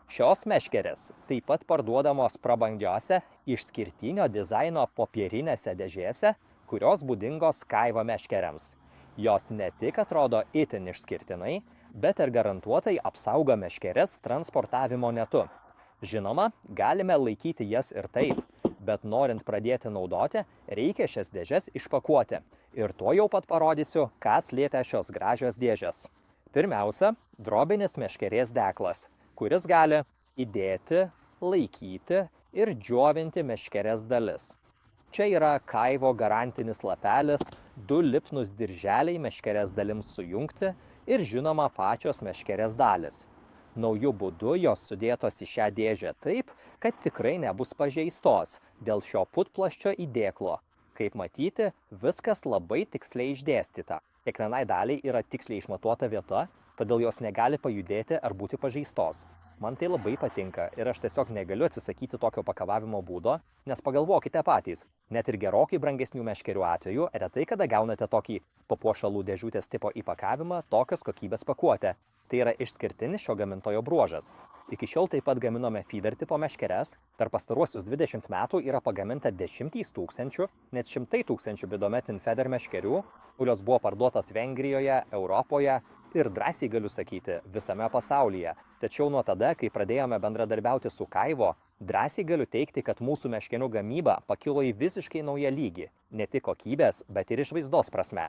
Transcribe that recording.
Šios meškerės taip pat parduodamos prabangiose, išskirtinio dizaino popierinėse dėžėse, kurios būdingos kaivo meškeriams. Jos ne tik atrodo itin išskirtinai, bet ir garantuotai apsaugo meškeres transportavimo metu. Žinoma, galime laikyti jas ir taip, bet norint pradėti naudoti, reikia šias dėžes išpakuoti. Ir to jau pat parodysiu, ką slėpia šios gražios dėžės. Pirmiausia, drobinis meškerės deklas, kuris gali įdėti, laikyti ir džiovinti meškerės dalis. Čia yra kaivo garantinis lapelis, 2 lipnūs dirželiai meškerės dalims sujungti ir žinoma pačios meškerės dalis. Naujų būdų jos sudėtos į šią dėžę taip, kad tikrai nebus pažeistos dėl šio putplasčio įdėklo. Kaip matyti, viskas labai tiksliai išdėstyta. Kiekvienai daliai yra tiksliai išmatuota vieta, todėl jos negali pajudėti ar būti pažeistos. Man tai labai patinka ir aš tiesiog negaliu atsisakyti tokio pakavavimo būdo, nes pagalvokite patys, net ir gerokai brangesnių meškerių atveju retai kada gaunate tokį papuošalų dėžutės tipo įpakavimą tokios kokybės pakuotę. Tai yra išskirtinis šio gamintojo bruožas. Iki šiol taip pat gaminome feeder tipo meškeres, per pastaruosius 20 metų yra pagaminta 10 000, net 100 000 Bidometin feeder meškerių, kurios buvo parduotos Vengrijoje, Europoje ir drąsiai galiu sakyti, visame pasaulyje. Tačiau nuo tada, kai pradėjome bendradarbiauti su Kaivo, drąsiai galiu teigti, kad mūsų meškerių gamyba pakilo į visiškai naują lygį, ne tik kokybės, bet ir išvaizdos prasme.